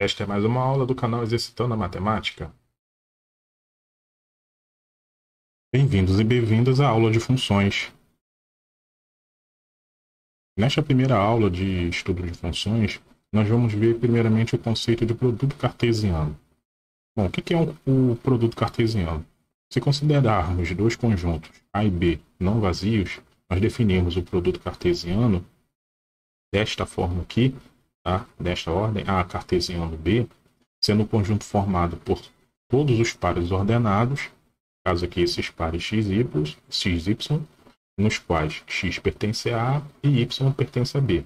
Esta é mais uma aula do canal Exercitando a Matemática. Bem-vindos e bem-vindas à aula de funções. Nesta primeira aula de estudo de funções, nós vamos ver primeiramente o conceito de produto cartesiano. Bom, o que é o produto cartesiano? Se considerarmos dois conjuntos A e B não vazios, nós definimos o produto cartesiano desta forma aqui, tá? Desta ordem, A cartesiano B, sendo um conjunto formado por todos os pares ordenados, caso aqui esses pares x, y, nos quais x pertence a A e y pertence a B.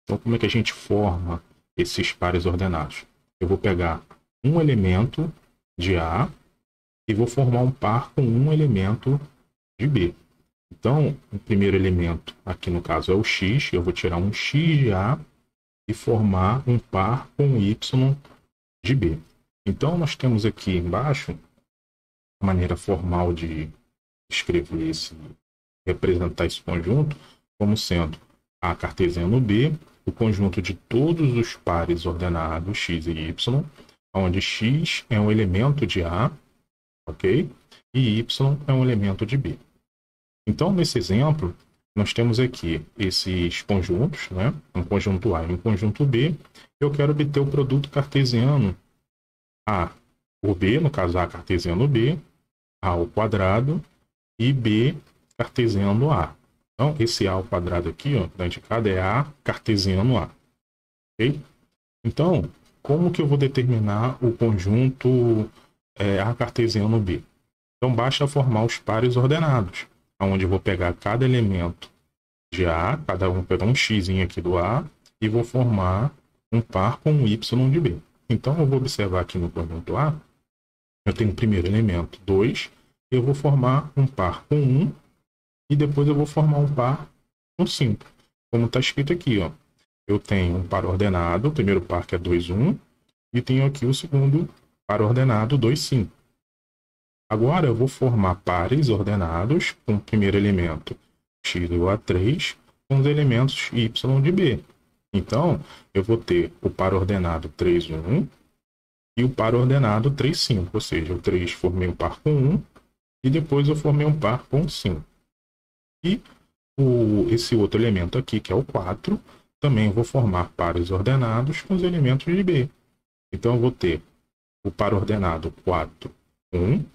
Então, como é que a gente forma esses pares ordenados? Eu vou pegar um elemento de A e vou formar um par com um elemento de B. Então, o primeiro elemento, aqui no caso é o x, eu vou tirar um x de A e formar um par com y de B. Então, nós temos aqui embaixo a maneira formal de escrever representar esse conjunto como sendo A cartesiano B, o conjunto de todos os pares ordenados x e y, onde x é um elemento de A, ok? E y é um elemento de B. Então, nesse exemplo, nós temos aqui esses conjuntos, né? Um conjunto A e um conjunto B. Eu quero obter o produto cartesiano A por B, no caso A cartesiano B, A ao quadrado e B cartesiano A. Então, esse A ao quadrado aqui, ó, da indicada é A cartesiano A. Ok? Então, como que eu vou determinar o conjunto A cartesiano B? Então, basta formar os pares ordenados, onde eu vou pegar cada elemento de A, vou pegar um x aqui do A, e vou formar um par com um y de B. Então, eu vou observar aqui no conjunto A, eu tenho o primeiro elemento, 2, eu vou formar um par com 1, e depois eu vou formar um par com 5. Como está escrito aqui, ó. Eu tenho um par ordenado, o primeiro par que é 2, 1, e tenho aqui o segundo par ordenado, 2, 5. Agora eu vou formar pares ordenados com o primeiro elemento x igual a 3, com os elementos y de B. Então, eu vou ter o par ordenado 3, 1 e o par ordenado 3, 5. Ou seja, o 3 formei um par com 1 e depois eu formei um par com 5. E esse outro elemento aqui, que é o 4, também vou formar pares ordenados com os elementos de B. Então, eu vou ter o par ordenado 4, 1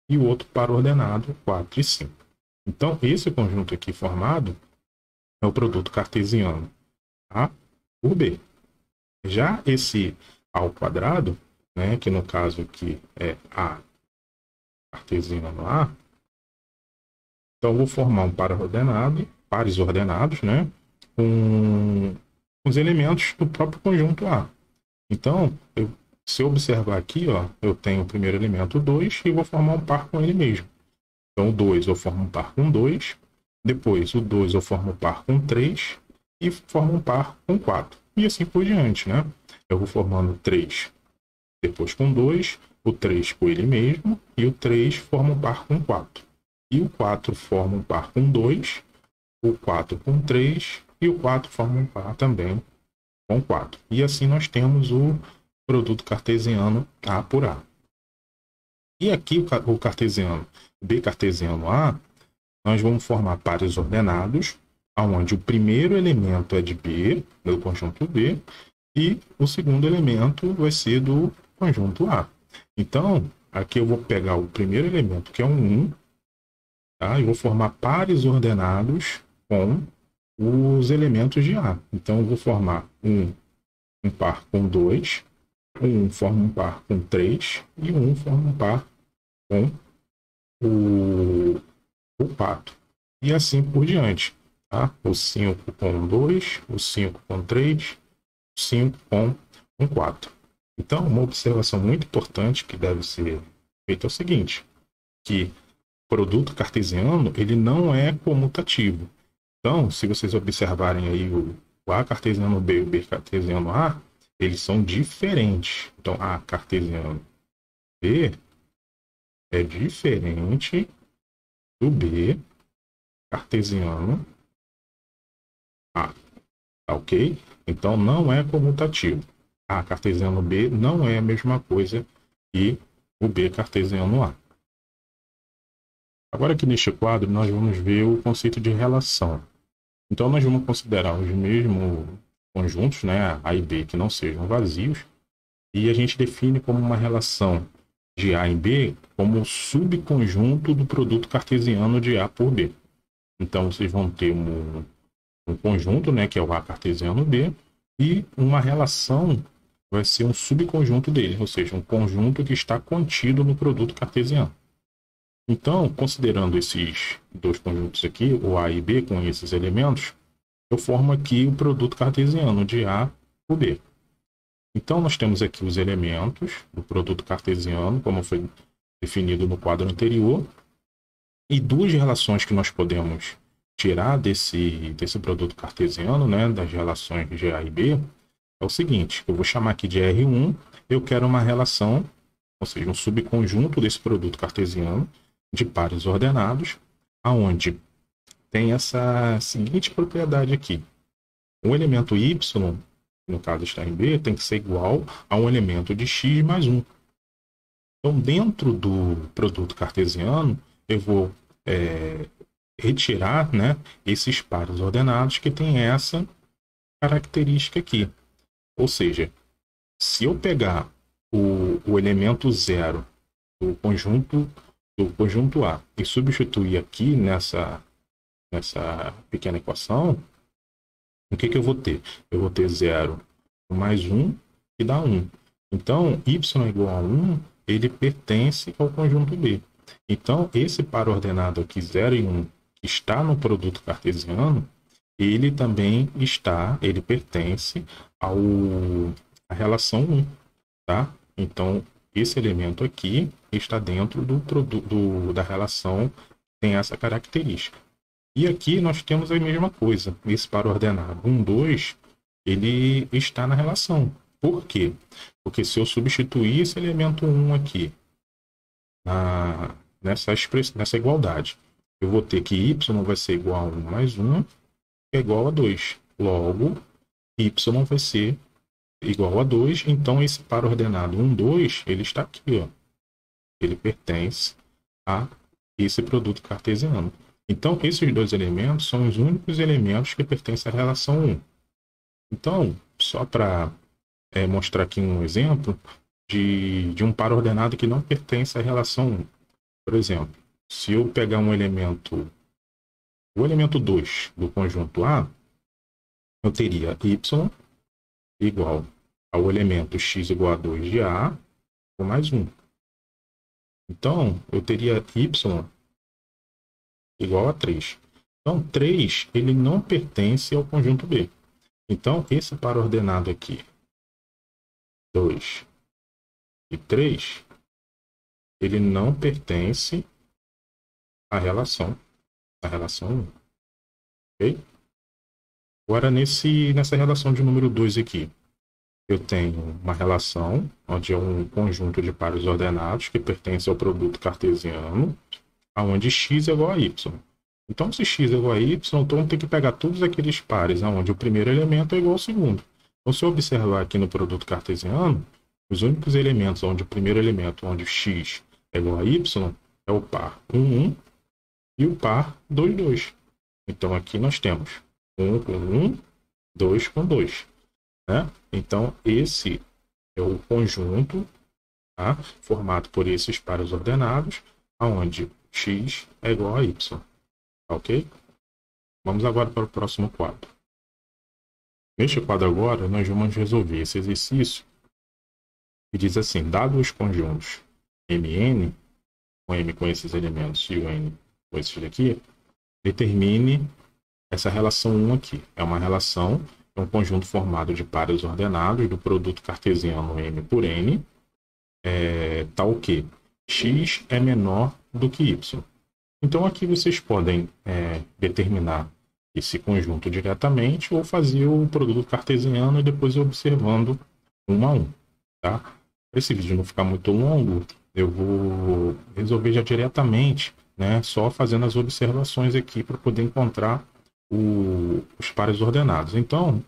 e o outro par ordenado 4 e 5. Então, esse conjunto aqui formado é o produto cartesiano A por B. Já esse A ao quadrado, né, que no caso aqui é A cartesiano A, então eu vou formar um par ordenado, pares ordenados, né, com os elementos do próprio conjunto A. Então, se eu observar aqui, ó, eu tenho o primeiro elemento 2 e vou formar um par com ele mesmo. Então, o 2 eu formo um par com 2, depois o 2 eu formo um par com 3 e formo um par com 4. E assim por diante, né? Eu vou formando 3, depois com 2, o 3 com ele mesmo, e o 3 forma um par com 4. E o 4 forma um par com 2, o 4 com 3, e o 4 forma um par também com 4. E assim nós temos o produto cartesiano A por A. E aqui o cartesiano B cartesiano A, nós vamos formar pares ordenados, onde o primeiro elemento é de B, do conjunto B, e o segundo elemento vai ser do conjunto A. Então, aqui eu vou pegar o primeiro elemento, que é um 1, tá? E vou formar pares ordenados com os elementos de A. Então, eu vou formar um par com 2, um forma um par com 3 e um forma um par com o 4. E assim por diante. Tá? O 5 com 2, o 5 com 3, o 5 com 4. Então, uma observação muito importante que deve ser feita é o seguinte, que o produto cartesiano ele não é comutativo. Então, se vocês observarem aí o A cartesiano B e o B cartesiano A, eles são diferentes. Então, A cartesiano B é diferente do B cartesiano A. Ok? Então, não é comutativo. A cartesiano B não é a mesma coisa que o B cartesiano A. Agora aqui neste quadro nós vamos ver o conceito de relação. Então nós vamos considerar os mesmos conjuntos, né, A e B, que não sejam vazios, e a gente define como uma relação de A em B como um subconjunto do produto cartesiano de A por B. Então vocês vão ter um conjunto, né, que é o A cartesiano B, e uma relação vai ser um subconjunto dele, ou seja, um conjunto que está contido no produto cartesiano. Então, considerando esses dois conjuntos aqui, o A e B, com esses elementos, eu formo aqui o produto cartesiano de A por B. Então, nós temos aqui os elementos do produto cartesiano, como foi definido no quadro anterior, e duas relações que nós podemos tirar desse produto cartesiano, né, das relações de A e B, é o seguinte: eu vou chamar aqui de R1, eu quero uma relação, ou seja, um subconjunto desse produto cartesiano de pares ordenados, aonde tem essa seguinte propriedade aqui: um elemento y, no caso está em B, tem que ser igual a um elemento de x mais 1. Então, dentro do produto cartesiano, eu vou retirar, né, esses pares ordenados que tem essa característica aqui. Ou seja, se eu pegar o elemento 0 do conjunto A e substituir aqui nessa pequena equação, o que eu vou ter? Eu vou ter 0 mais 1, que dá 1. Então, y igual a 1, ele pertence ao conjunto B. Então, esse par ordenado aqui, 0 e 1, que está no produto cartesiano, ele também ele pertence à relação 1, tá? Então, esse elemento aqui está dentro da relação que tem essa característica. E aqui nós temos a mesma coisa. Esse par ordenado 1, 2, ele está na relação. Por quê? Porque se eu substituir esse elemento 1 aqui nessa igualdade, eu vou ter que y vai ser igual a 1 mais 1, que é igual a 2. Logo, y vai ser igual a 2. Então, esse par ordenado 1, 2, ele está aqui, ó. Ele pertence a esse produto cartesiano. Então, esses dois elementos são os únicos elementos que pertencem à relação 1. Então, só para mostrar aqui um exemplo de um par ordenado que não pertence à relação 1. Por exemplo, se eu pegar o elemento 2 do conjunto A, eu teria y igual ao elemento x igual a 2 de A com mais 1. Então, eu teria y igual a 3. Então, 3 ele não pertence ao conjunto B. Então, esse par ordenado aqui, 2 e 3, ele não pertence à relação 1. Ok? Agora, nessa relação de número 2 aqui, eu tenho uma relação onde é um conjunto de pares ordenados que pertence ao produto cartesiano, onde x é igual a y. Então, se x é igual a y, então tem que pegar todos aqueles pares onde o primeiro elemento é igual ao segundo. Então, se eu observar aqui no produto cartesiano, os únicos elementos onde o primeiro elemento, onde o x é igual a y, é o par 1, 1 e o par 2, 2. Então, aqui nós temos 1 com 1, 2 com 2. Né? Então, esse é o conjunto, tá, formado por esses pares ordenados, onde x é igual a y. Ok? Vamos agora para o próximo quadro. Neste quadro agora, nós vamos resolver esse exercício que diz assim: dados os conjuntos Mn, o M com esses elementos e o N com esses daqui, determine essa relação 1 aqui. É uma relação, é um conjunto formado de pares ordenados do produto cartesiano M por N, tal que x é menor do que y. Então, aqui vocês podem determinar esse conjunto diretamente ou fazer o produto cartesiano e depois observando 1 a 1. Tá? Para esse vídeo não ficar muito longo, eu vou resolver já diretamente, né, só fazendo as observações aqui para poder encontrar os pares ordenados. Então,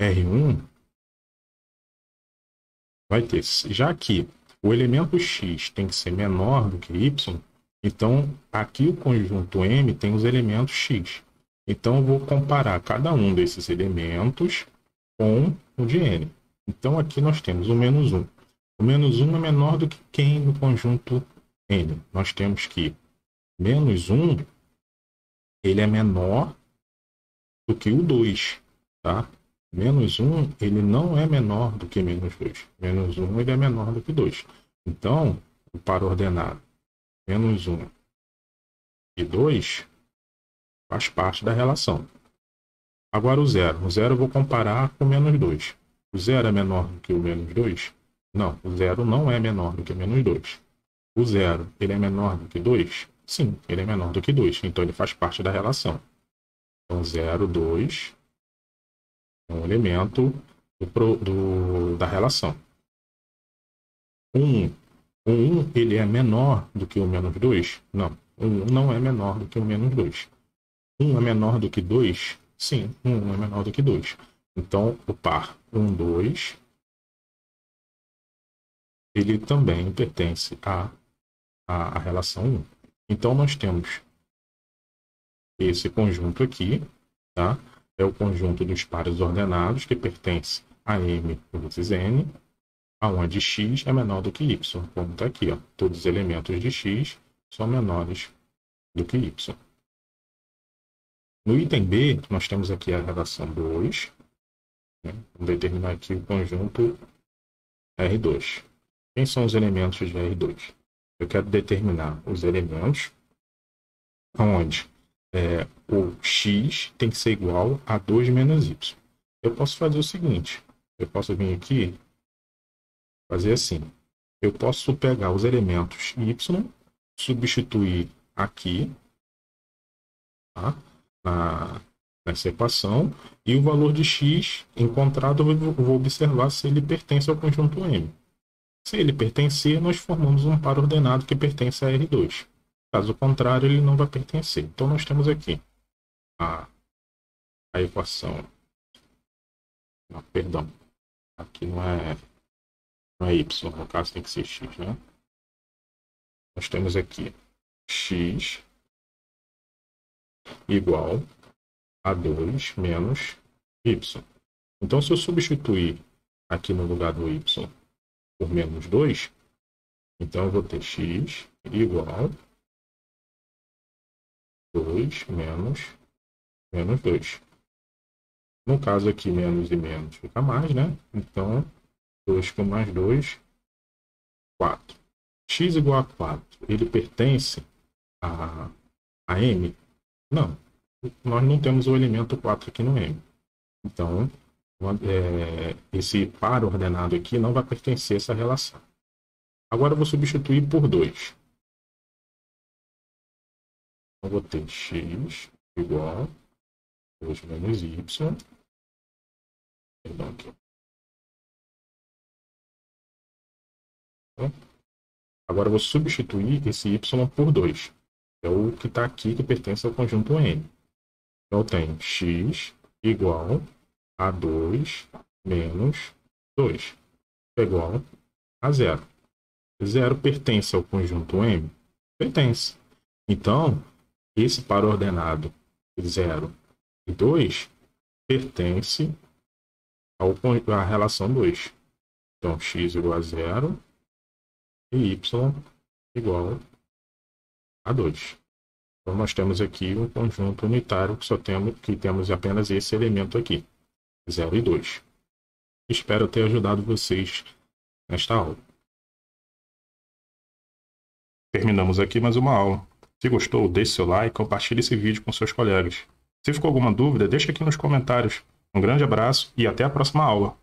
R1 vai ter, já que o elemento x tem que ser menor do que y, então aqui o conjunto M tem os elementos x. Então eu vou comparar cada um desses elementos com o de N. Então aqui nós temos o menos 1. O menos 1 é menor do que quem no conjunto N? Nós temos que menos 1 ele é menor do que o 2, tá? Menos 1 ele não é menor do que menos 2. Menos 1 ele é menor do que 2. Então, o par ordenado menos 1 e 2 faz parte da relação. Agora o zero. O zero eu vou comparar com o menos 2. O zero é menor do que o menos 2? Não, o zero não é menor do que menos 2. O zero ele é menor do que 2? Sim, ele é menor do que 2. Então ele faz parte da relação. Então 0, 2 é um elemento da relação. O 1. O 1 ele é menor do que o menos 2? Não, o 1 não é menor do que o menos 2. 1 é menor do que 2? Sim, 1 é menor do que 2. Então, o par 1, 2, ele também pertence à relação 1. Então, nós temos esse conjunto aqui, tá? É o conjunto dos pares ordenados que pertence a M vezes N, onde x é menor do que y. Como está aqui, ó, todos os elementos de x são menores do que y. No item B, nós temos aqui a relação 2. Né? Vamos determinar aqui o conjunto R2. Quem são os elementos de R2? Eu quero determinar os elementos onde o x tem que ser igual a 2 menos y. Eu posso fazer o seguinte. Eu posso vir aqui fazer assim. Eu posso pegar os elementos y, substituir aqui, tá? Nessa equação, e o valor de x encontrado eu vou observar se ele pertence ao conjunto M. Se ele pertencer, nós formamos um par ordenado que pertence a R2. Caso contrário, ele não vai pertencer. Então nós temos aqui a equação. Não, perdão. Aqui não é y, no caso tem que ser x, né? Nós temos aqui x igual a 2 menos y. Então, se eu substituir aqui no lugar do y por menos 2, então eu vou ter x igual a 2 menos 2. No caso aqui, menos e menos fica mais, né? Então, 2 com mais 2, 4. X igual a 4, ele pertence a M? Não. Nós não temos o elemento 4 aqui no M. Então, esse par ordenado aqui não vai pertencer a essa relação. Agora eu vou substituir por 2. Eu vou ter x igual a 2 menos y. Perdão aqui. Agora eu vou substituir esse y por 2. É o que está aqui que pertence ao conjunto M. Então eu tenho x igual a 2 menos 2, igual a 0. 0 pertence ao conjunto M? Pertence. Então, esse par ordenado 0 e 2 pertence à relação 2. Então, x igual a 0 e y igual a 2. Então, nós temos aqui um conjunto unitário que temos apenas esse elemento aqui, 0 e 2. Espero ter ajudado vocês nesta aula. Terminamos aqui mais uma aula. Se gostou, deixe seu like e compartilhe esse vídeo com seus colegas. Se ficou alguma dúvida, deixe aqui nos comentários. Um grande abraço e até a próxima aula.